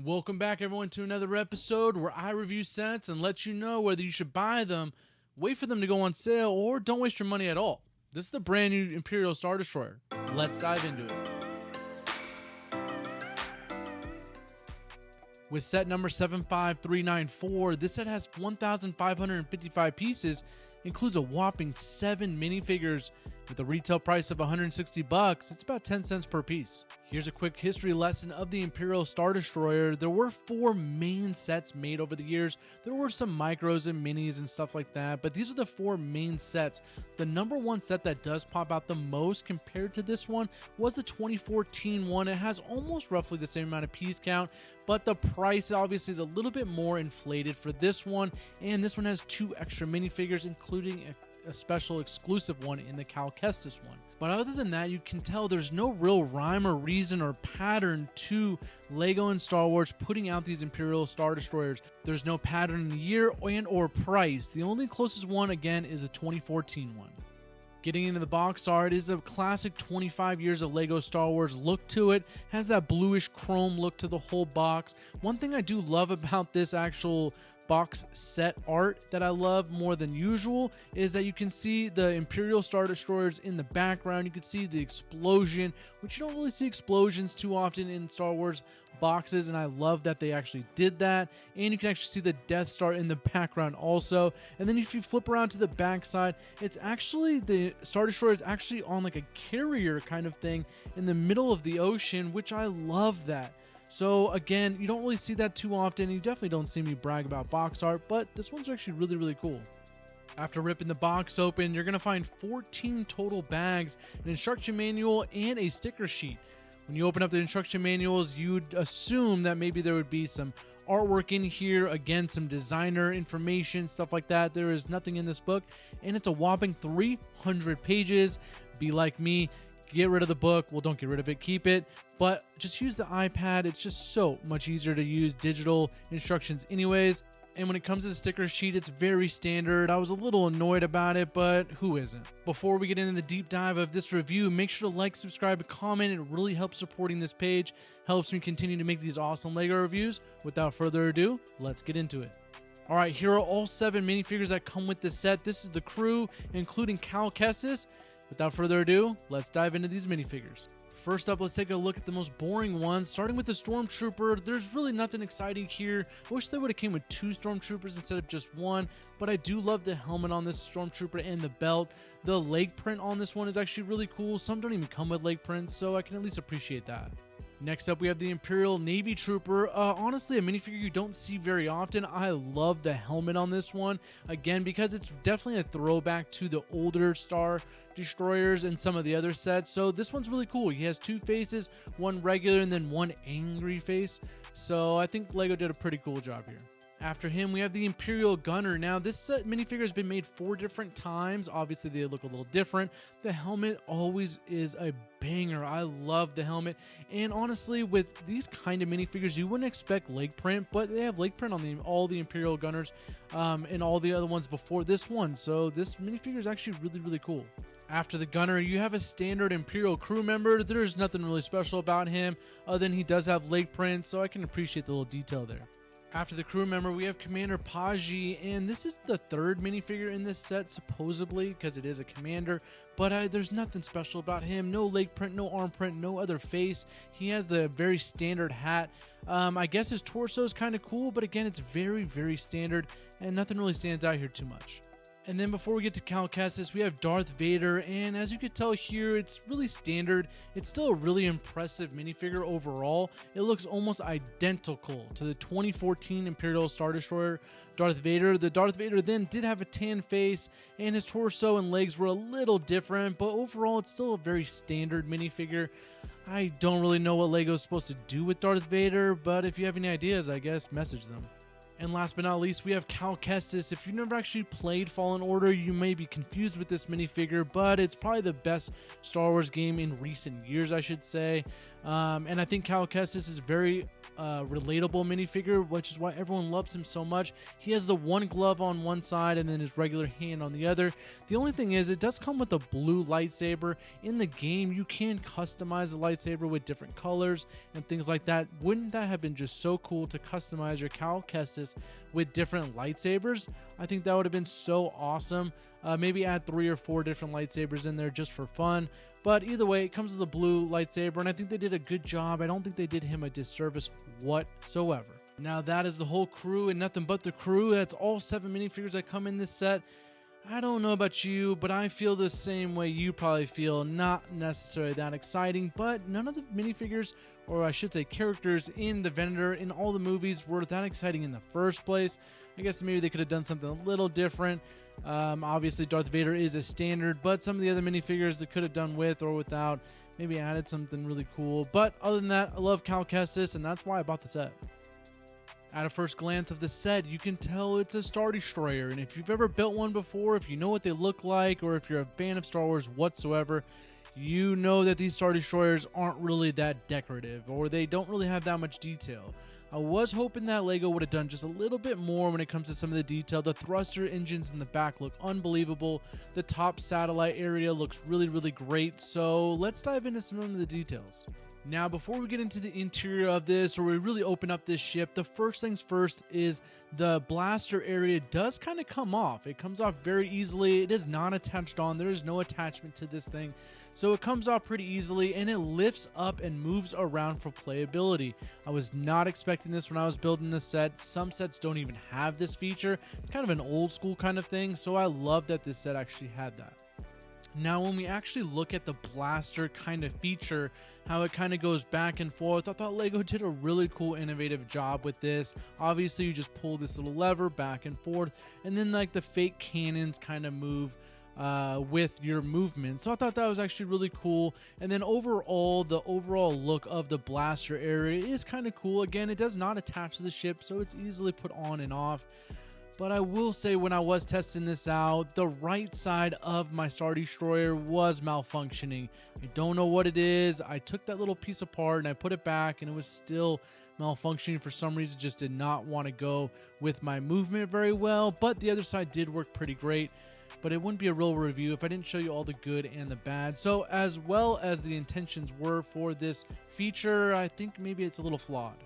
Welcome back, everyone, to another episode where I review sets and let you know whether you should buy them, wait for them to go on sale, or don't waste your money at all. This is the brand new Imperial Star Destroyer. Let's dive into it. With set number 75394, this set has 1,555 pieces, includes a whopping 7 minifigures with a retail price of $160. It's about 10 cents per piece. Here's a quick history lesson of the Imperial Star Destroyer. There were 4 main sets made over the years. There were some micros and minis and stuff like that, but these are the 4 main sets. The number one set that does pop out the most compared to this one was the 2014 one. It has almost roughly the same amount of piece count, but the price obviously is a little bit more inflated for this one, and this one has 2 extra minifigures, including a special exclusive one in the Cal Kestis one. But other than that, you can tell there's no real rhyme or reason or pattern to LEGO and Star Wars putting out these Imperial Star Destroyers. There's no pattern in the year and or price. The only closest one, again, is a 2014 one. Getting into the box art is a classic 25 years of LEGO Star Wars look to it. Has that bluish chrome look to the whole box. One thing I do love about this actual box set art that I love more than usual is that you can see the Imperial Star Destroyers in the background. You can see the explosion, which you don't really see explosions too often in Star Wars boxes, and I love that they actually did that. And you can actually see the Death Star in the background also. And then if you flip around to the back side, it's actually the Star Destroyer is actually on like a carrier kind of thing in the middle of the ocean, which I love that. So again, you don't really see that too often. You definitely don't see me brag about box art, but this one's actually really, really cool. After ripping the box open, you're going to find 14 total bags, an instruction manual, and a sticker sheet. When you open up the instruction manuals, you'd assume that maybe there would be some artwork in here, again, some designer information, stuff like that. There is nothing in this book, and it's a whopping 300 pages. Be like me. Get rid of the book. Well, don't get rid of it. Keep it. But just use the iPad. It's just so much easier to use digital instructions anyways. And when it comes to the sticker sheet, it's very standard. I was a little annoyed about it, but who isn't? Before we get into the deep dive of this review, make sure to like, subscribe, and comment. It really helps supporting this page. Helps me continue to make these awesome LEGO reviews. Without further ado, let's get into it. Alright, here are all 7 minifigures that come with the set. This is the crew, including Cal Kestis. Without further ado, let's dive into these minifigures. First up, let's take a look at the most boring ones. Starting with the Stormtrooper, there's really nothing exciting here. I wish they would have came with 2 Stormtroopers instead of just 1, but I do love the helmet on this Stormtrooper and the belt. The leg print on this one is actually really cool. Some don't even come with leg prints, so I can at least appreciate that. Next up, we have the Imperial Navy Trooper. Honestly, a minifigure you don't see very often. I love the helmet on this one. Again, because it's definitely a throwback to the older Star Destroyers and some of the other sets. So this one's really cool. He has 2 faces, one regular and then one angry face. So I think LEGO did a pretty cool job here. After him, we have the Imperial Gunner. Now, this minifigure has been made 4 different times. Obviously, they look a little different. The helmet always is a banger. I love the helmet. And honestly, with these kind of minifigures, you wouldn't expect leg print, but they have leg print on all the Imperial Gunners and all the other ones before this one. So this minifigure is actually really, really cool. After the Gunner, you have a standard Imperial crew member. There's nothing really special about him other than he does have leg print, so I can appreciate the little detail there. After the crew member, we have Commander Paji, and this is the 3rd minifigure in this set, supposedly, because it is a commander, but there's nothing special about him. No leg print, no arm print, no other face. He has the very standard hat. I guess his torso is kind of cool, but again, it's very, very standard, and nothing really stands out here too much. And then before we get to Cal Kestis, we have Darth Vader, and as you can tell here, it's really standard. It's still a really impressive minifigure overall. It looks almost identical to the 2014 Imperial Star Destroyer Darth Vader. The Darth Vader then did have a tan face, and his torso and legs were a little different, but overall it's still a very standard minifigure. I don't really know what LEGO is supposed to do with Darth Vader, but if you have any ideas, I guess message them. And last but not least, we have Cal Kestis. If you've never actually played Fallen Order, you may be confused with this minifigure, but it's probably the best Star Wars game in recent years, I should say. And I think Cal Kestis is very relatable minifigure, which is why everyone loves him so much. He has the one glove on one side and then his regular hand on the other. The only thing is, it does come with a blue lightsaber. In the game, you can customize the lightsaber with different colors and things like that. Wouldn't that have been just so cool to customize your Cal Kestis with different lightsabers? I think that would have been so awesome. Maybe add 3 or 4 different lightsabers in there just for fun. But either way, it comes with a blue lightsaber, and I think they did a good job. I don't think they did him a disservice whatsoever. Now that is the whole crew and nothing but the crew. That's all 7 minifigures that come in this set. I don't know about you, but I feel the same way you probably feel. Not necessarily that exciting, but none of the minifigures, or I should say characters in the vendor in all the movies were that exciting in the first place. I guess maybe they could have done something a little different. Obviously Darth Vader is a standard, but some of the other minifigures they could have done with or without, maybe added something really cool. But other than that, I love Cal Kestis, and that's why I bought the set. At a first glance of the set, you can tell it's a Star Destroyer, and if you've ever built one before, if you know what they look like, or if you're a fan of Star Wars whatsoever, you know that these Star Destroyers aren't really that decorative, or they don't really have that much detail. I was hoping that LEGO would have done just a little bit more when it comes to some of the detail. The thruster engines in the back look unbelievable. The top satellite area looks really, really great. So let's dive into some of the details. Now, before we get into the interior of this, or we really open up this ship, the first things first is the blaster area does kind of come off. It comes off very easily. It is not attached on. There is no attachment to this thing. So it comes off pretty easily, and it lifts up and moves around for playability. I was not expecting this when I was building this set. Some sets don't even have this feature. It's kind of an old school kind of thing, so I love that this set actually had that. Now, when we actually look at the blaster kind of feature, how it kind of goes back and forth, I thought LEGO did a really cool, innovative job with this. Obviously, you just pull this little lever back and forth, and then like the fake cannons kind of move with your movement. So I thought that was actually really cool. And then overall, the overall look of the blaster area is kind of cool. Again, it does not attach to the ship, so it's easily put on and off. But I will say, when I was testing this out, the right side of my Star Destroyer was malfunctioning. I don't know what it is. I took that little piece apart and I put it back, and it was still malfunctioning for some reason. Just did not want to go with my movement very well. But the other side did work pretty great. But it wouldn't be a real review if I didn't show you all the good and the bad. So as well as the intentions were for this feature, I think maybe it's a little flawed.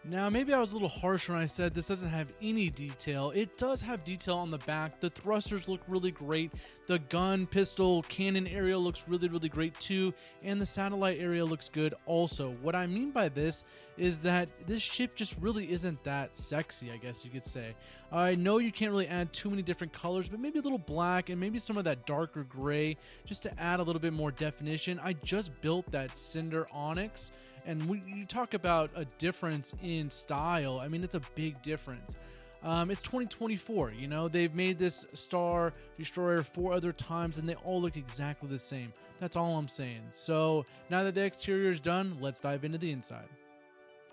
Now, maybe I was a little harsh when I said this doesn't have any detail. It does have detail on the back. The thrusters look really great. The gun, pistol, cannon area looks really, really great too. And the satellite area looks good also. What I mean by this is that this ship just really isn't that sexy, I guess you could say. I know you can't really add too many different colors, but maybe a little black and maybe some of that darker gray just to add a little bit more definition. I just built that Cinder Onyx. And you talk about a difference in style. I mean, it's a big difference. It's 2024, you know, they've made this Star Destroyer 4 other times and they all look exactly the same. That's all I'm saying. So now that the exterior is done, let's dive into the inside.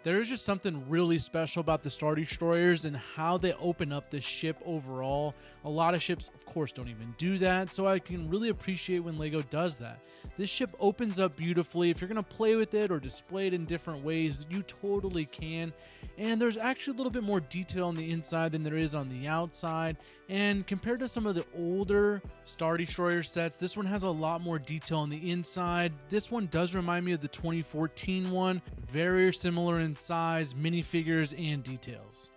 There is just something really special about the Star Destroyers and how they open up this ship overall. A lot of ships, of course, don't even do that, so I can really appreciate when LEGO does that. This ship opens up beautifully. If you're going to play with it or display it in different ways, you totally can. And there's actually a little bit more detail on the inside than there is on the outside. And compared to some of the older Star Destroyer sets, this one has a lot more detail on the inside. This one does remind me of the 2014 one. Very similar in size, minifigures, and details.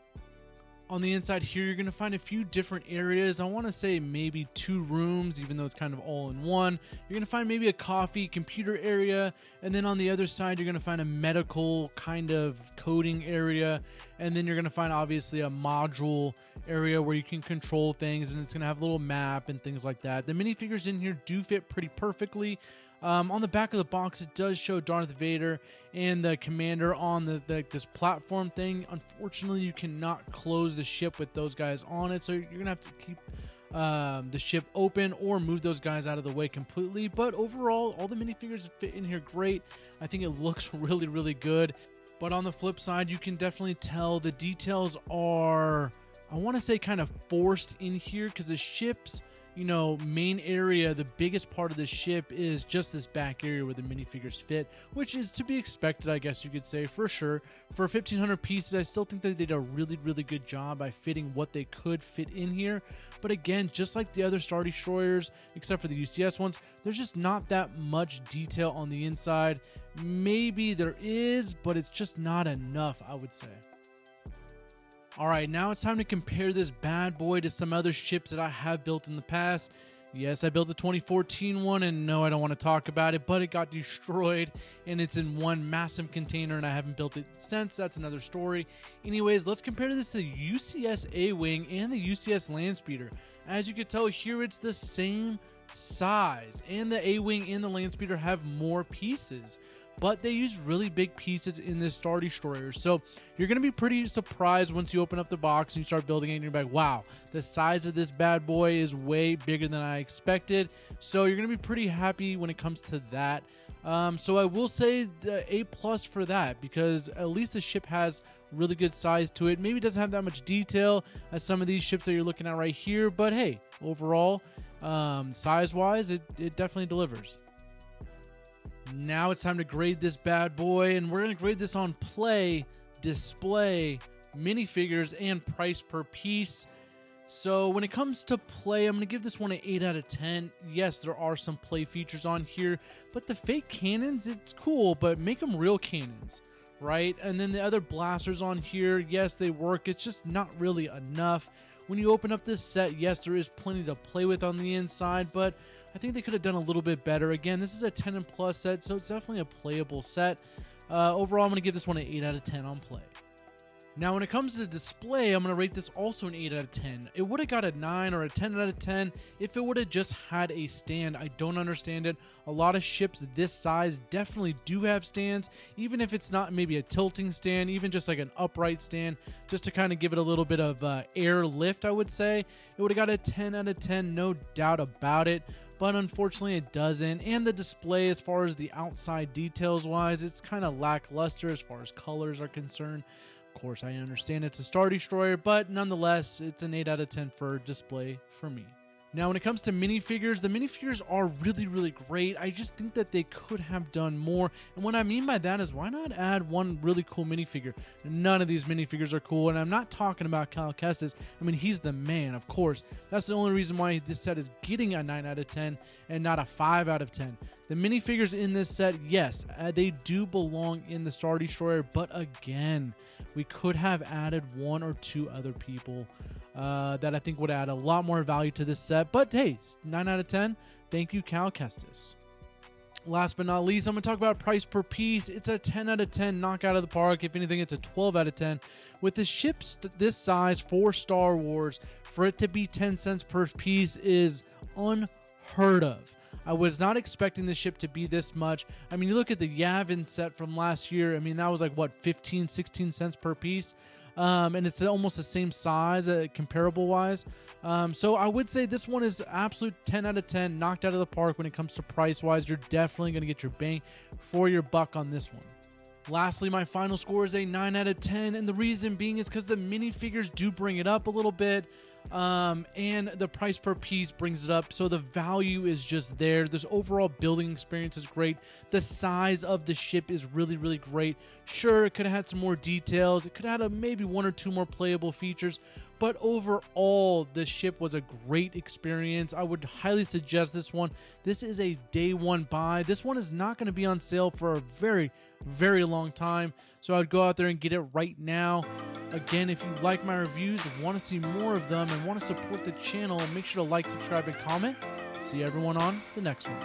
On the inside here, you're going to find a few different areas. I want to say maybe 2 rooms, even though it's kind of all in one. You're going to find maybe a coffee, computer area, and then on the other side, you're going to find a medical kind of coding area, and then you're going to find obviously a module area where you can control things, and it's going to have a little map and things like that. The minifigures in here do fit pretty perfectly. On the back of the box, it does show Darth Vader and the commander on this platform thing. Unfortunately, you cannot close the ship with those guys on it, so you're going to have to keep the ship open or move those guys out of the way completely. But overall, all the minifigures fit in here great. I think it looks really, really good. But on the flip side, you can definitely tell the details are, I want to say, kind of forced in here, because the ship's, you know, main area, the biggest part of the ship is just this back area where the minifigures fit, which is to be expected, I guess you could say, for sure. For 1,500 pieces, I still think they did a really, really good job by fitting what they could fit in here. But again, just like the other Star Destroyers, except for the UCS ones, there's just not that much detail on the inside. Maybe there is, but it's just not enough, I would say. All right, now it's time to compare this bad boy to some other ships that I have built in the past. Yes, I built a 2014 one, and no, I don't want to talk about it, but it got destroyed, and it's in one massive container, and I haven't built it since. That's another story. Anyways, let's compare this to the UCS A-Wing and the UCS Landspeeder. As you can tell here, it's the same size, and the A-Wing and the Landspeeder have more pieces, but they use really big pieces in this Star Destroyer. So you're going to be pretty surprised once you open up the box and you start building it, and you're like, wow, the size of this bad boy is way bigger than I expected. So you're going to be pretty happy when it comes to that. So I will say the A+ for that, because at least the ship has really good size to it. Maybe it doesn't have that much detail as some of these ships that you're looking at right here, but hey, overall, size-wise, it definitely delivers. Now it's time to grade this bad boy, and we're going to grade this on play, display, minifigures, and price per piece. So when it comes to play, I'm going to give this one an 8 out of 10. Yes, there are some play features on here, but the fake cannons, it's cool, but make them real cannons, right? And then the other blasters on here, yes, they work. It's just not really enough. When you open up this set, yes, there is plenty to play with on the inside, but I think they could have done a little bit better. Again, this is a 10 and plus set, so it's definitely a playable set. Overall, I'm going to give this one an 8 out of 10 on play. Now, when it comes to display, I'm going to rate this also an 8 out of 10. It would have got a 9 or a 10 out of 10 if it would have just had a stand. I don't understand it. A lot of ships this size definitely do have stands, even if it's not maybe a tilting stand, even just like an upright stand, just to kind of give it a little bit of air lift, I would say. It would have got a 10 out of 10, no doubt about it. But unfortunately it doesn't, and the display as far as the outside details wise, it's kind of lackluster as far as colors are concerned. Of course, I understand it's a Star Destroyer, but nonetheless, it's an 8 out of 10 for display for me. Now, when it comes to minifigures, the minifigures are really, really great. I just think that they could have done more. And what I mean by that is, why not add one really cool minifigure? None of these minifigures are cool, and I'm not talking about Cal Kestis. I mean, he's the man, of course. That's the only reason why this set is getting a 9 out of 10 and not a 5 out of 10. The minifigures in this set, yes, they do belong in the Star Destroyer, but again, we could have added one or two other people that I think would add a lot more value to this set. But hey, 9 out of 10. Thank you, Cal Kestis. Last but not least, I'm going to talk about price per piece. It's a 10 out of 10 knockout of the park. If anything, it's a 12 out of 10. With the ships this size for Star Wars, for it to be 10 cents per piece is unheard of. I was not expecting the ship to be this much. I mean, you look at the Yavin set from last year. I mean, that was like, what, 15, 16 cents per piece? And it's almost the same size, comparable wise. So I would say this one is absolute 10 out of 10, knocked out of the park when it comes to price wise. You're definitely going to get your bang for your buck on this one. Lastly, my final score is a 9 out of 10, and the reason being is because the minifigures do bring it up a little bit, and the price per piece brings it up, so the value is just there. This overall building experience is great. The size of the ship is really, really great. Sure, it could have had some more details. It could have had maybe one or two more playable features, but overall, the ship was a great experience. I would highly suggest this one. This is a day one buy. This one is not going to be on sale for a very, very long time, so I'd go out there and get it right now. Again, if you like my reviews, want to see more of them, and want to support the channel, make sure to like, subscribe, and comment. See everyone on the next one.